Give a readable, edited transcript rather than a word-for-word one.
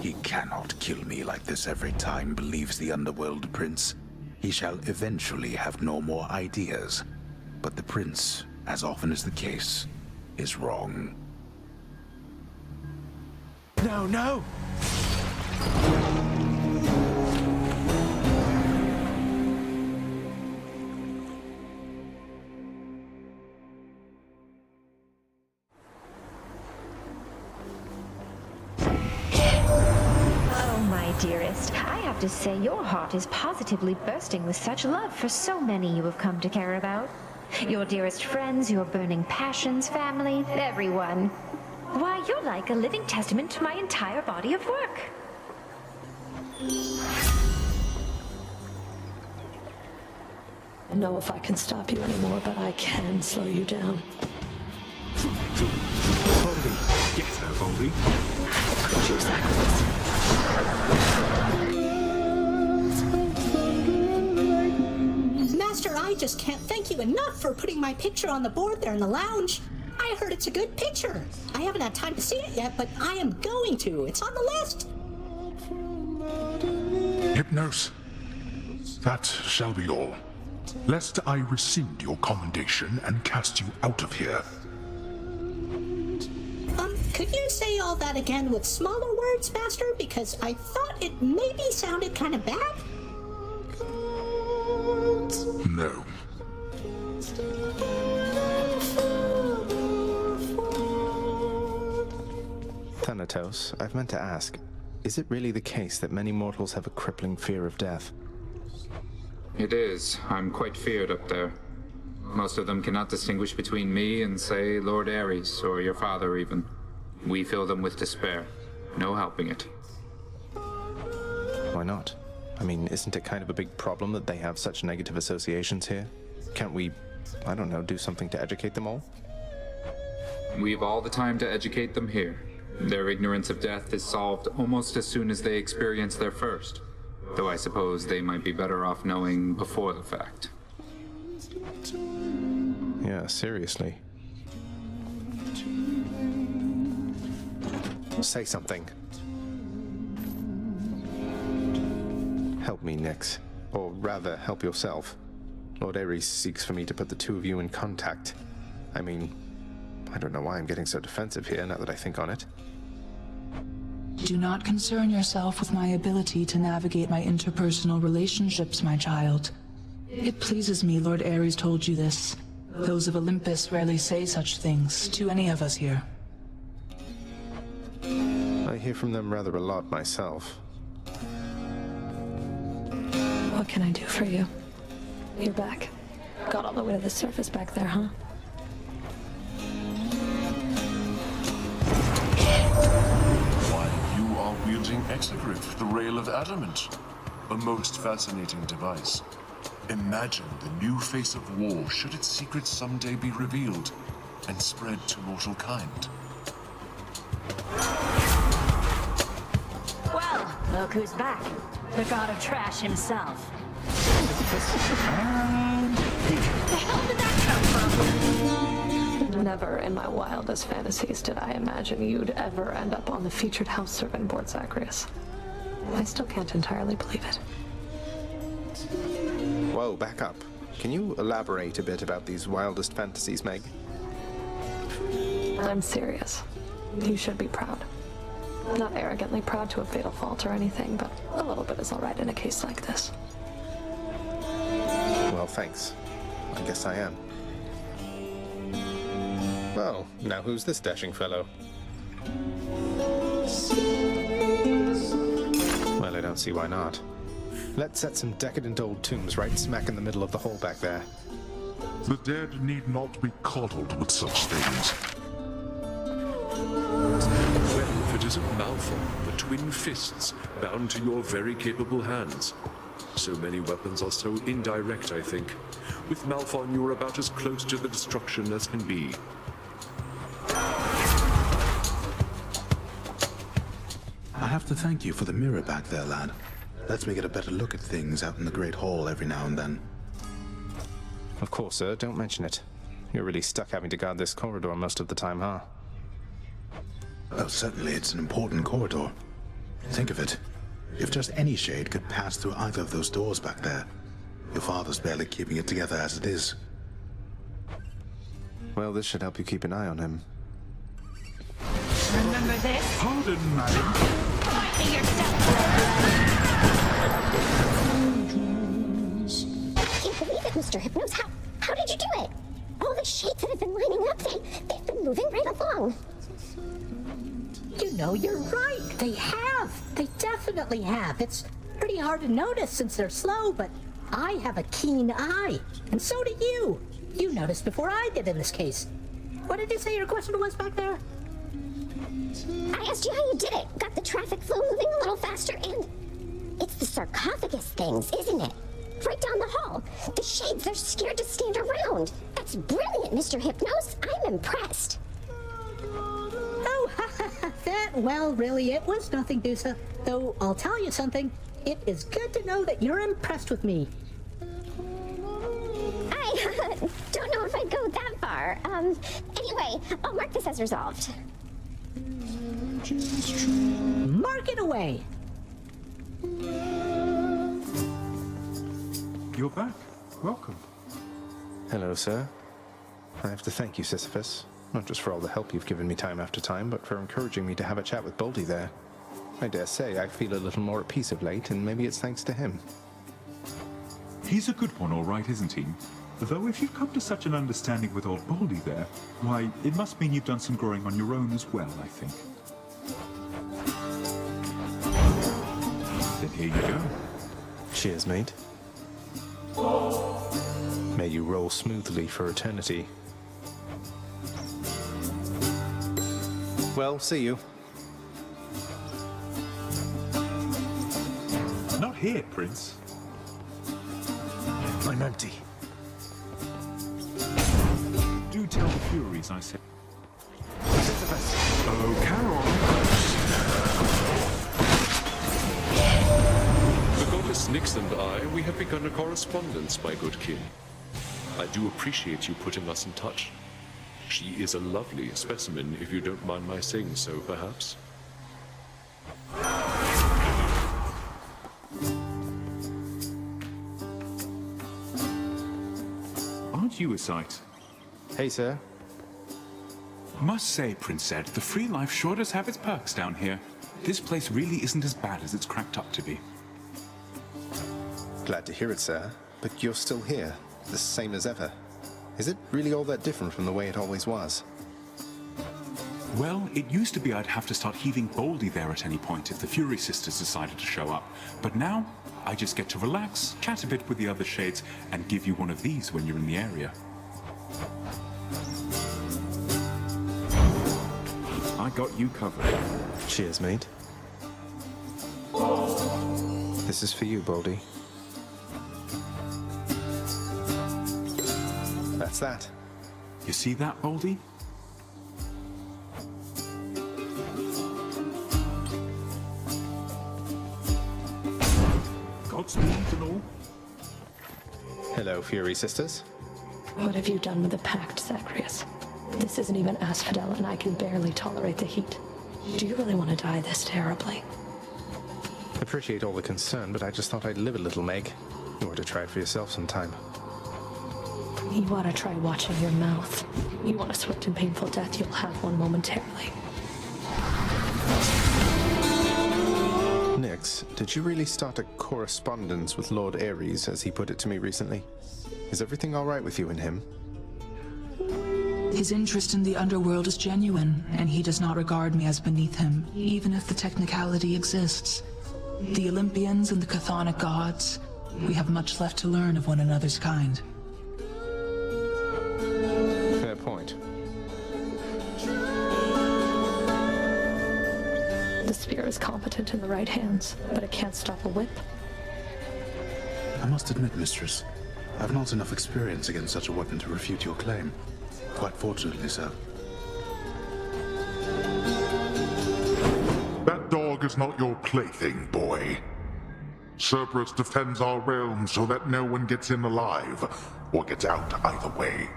He cannot kill me like this every time, believes the underworld prince. He shall eventually have no more ideas. But the prince, as often is the case, is wrong. No, no! Dearest, I have to say your heart is positively bursting with such love for so many you have come to care about. Your dearest friends, your burning passions, family, everyone. Why, you're like a living testament to my entire body of work. I don't know if I can stop you anymore, but I can slow you down. Boldy, get her, Boldy. Could you sacrifice? Master, I just can't thank you enough for putting my picture on the board there in the lounge. I heard it's a good picture. I haven't had time to see it yet, but I am going to. It's on the list. Hypnos, that shall be all. Lest I rescind your commendation and cast you out of here. Could you say all that again with smaller words, Master? Because I thought it maybe sounded kind of bad. No. Thanatos, I've meant to ask, is it really the case that many mortals have a crippling fear of death? It is. I'm quite feared up there. Most of them cannot distinguish between me and, say, Lord Ares, or your father even. We fill them with despair. No helping it. Why not? I mean, isn't it kind of a big problem that they have such negative associations here? Can't we, I don't know, do something to educate them all? We've all the time to educate them here. Their ignorance of death is solved almost as soon as they experience their first. Though I suppose they might be better off knowing before the fact. Yeah, seriously. Say something. Help me, Nyx. Or rather, help yourself. Lord Ares seeks for me to put the two of you in contact. I mean, I don't know why I'm getting so defensive here, now that I think on it. Do not concern yourself with my ability to navigate my interpersonal relationships, my child. It pleases me Lord Ares told you this. Those of Olympus rarely say such things to any of us here. I hear from them rather a lot myself. What can I do for you? You're back. Got all the way to the surface back there, huh? While you are wielding Exegriff, the Rail of Adamant. A most fascinating device. Imagine the new face of war should its secrets someday be revealed and spread to mortal kind. Well, look who's back. The god of trash himself. The hell did that come from? Never in my wildest fantasies did I imagine you'd ever end up on the featured house servant board, Zacharias. I still can't entirely believe it. Whoa, back up. Can you elaborate a bit about these wildest fantasies, Meg? I'm serious. You should be proud. Not arrogantly proud to a fatal fault or anything, but a little bit is all right in a case like this. Well, thanks. I guess I am. Well, now who's this dashing fellow? Well, I don't see why not. Let's set some decadent old tombs right smack in the middle of the hole back there. The dead need not be coddled with such things. Well, if it isn't Malphon, the twin fists, bound to your very capable hands. So many weapons are so indirect, I think. With Malphon, you are about as close to the destruction as can be. I have to thank you for the mirror back there, lad. Lets me get a better look at things out in the Great Hall every now and then. Of course, sir. Don't mention it. You're really stuck having to guard this corridor most of the time, huh? Well, certainly it's an important corridor. Think of it. If just any shade could pass through either of those doors back there, your father's barely keeping it together as it is. Well, this should help you keep an eye on him. Remember this? Pardon, madam. Fight me yourself! I can't believe it, Mr. Hypnos. How did you do it? All the shades that have been lining up, they've been moving right along. You know, you're right. They have. They definitely have. It's pretty hard to notice since they're slow, but I have a keen eye. And so do you. You noticed before I did in this case. What did you say your question was back there? I asked you how you did it. Got the traffic flow moving a little faster, and it's the sarcophagus things, isn't it? Right down the hall. The shades, they're scared to stand around. That's brilliant, Mr. Hypnos. I'm impressed. Oh, that, well, really, it was nothing, Dusa. Though, I'll tell you something. It is good to know that you're impressed with me. I don't know if I'd go that far. Anyway, I'll mark this as resolved. Mark it away. You're back. Welcome. Hello, sir. I have to thank you, Sisyphus. Not just for all the help you've given me time after time, but for encouraging me to have a chat with Boldy there. I dare say I feel a little more at peace of late, and maybe it's thanks to him. He's a good one, all right, isn't he? Though if you've come to such an understanding with old Baldy there, why, it must mean you've done some growing on your own as well, I think. Then here you go. Cheers, mate. May you roll smoothly for eternity. Well, see you. Not here, Prince. I'm empty. Do tell the Furies I said. Sisyphus! Oh, Carol! The goddess Nyx and I, we have begun a correspondence, my good king. I do appreciate you putting us in touch. She is a lovely specimen, if you don't mind my saying so, perhaps. Aren't you a sight? Hey, sir. Must say, Prince Ed, the free life sure does have its perks down here. This place really isn't as bad as it's cracked up to be. Glad to hear it, sir. But you're still here, the same as ever. Is it really all that different from the way it always was? Well, it used to be I'd have to start heaving Baldy there at any point if the Fury Sisters decided to show up. But now, I just get to relax, chat a bit with the other shades, and give you one of these when you're in the area. I got you covered. Cheers, mate. This is for you, Baldy. That's that. You see that, Baldy? Godspeed and all. Hello, Fury Sisters. What have you done with the pact, Zacharias? This isn't even Asphodel, and I can barely tolerate the heat. Do you really want to die this terribly? Appreciate all the concern, but I just thought I'd live a little, Meg. You ought to try it for yourself sometime. You ought to try watching your mouth. You want a swift and painful death, you'll have one momentarily. Nyx, did you really start a correspondence with Lord Ares, as he put it to me recently? Is everything all right with you and him? His interest in the underworld is genuine, and he does not regard me as beneath him, even if the technicality exists. The Olympians and the chthonic gods, we have much left to learn of one another's kind. Fair point. The spear is competent in the right hands, but it can't stop a whip. I must admit, mistress, I've not enough experience against such a weapon to refute your claim. Quite fortunately so. That dog is not your plaything, boy. Cerberus defends our realm so that no one gets in alive, or gets out either way.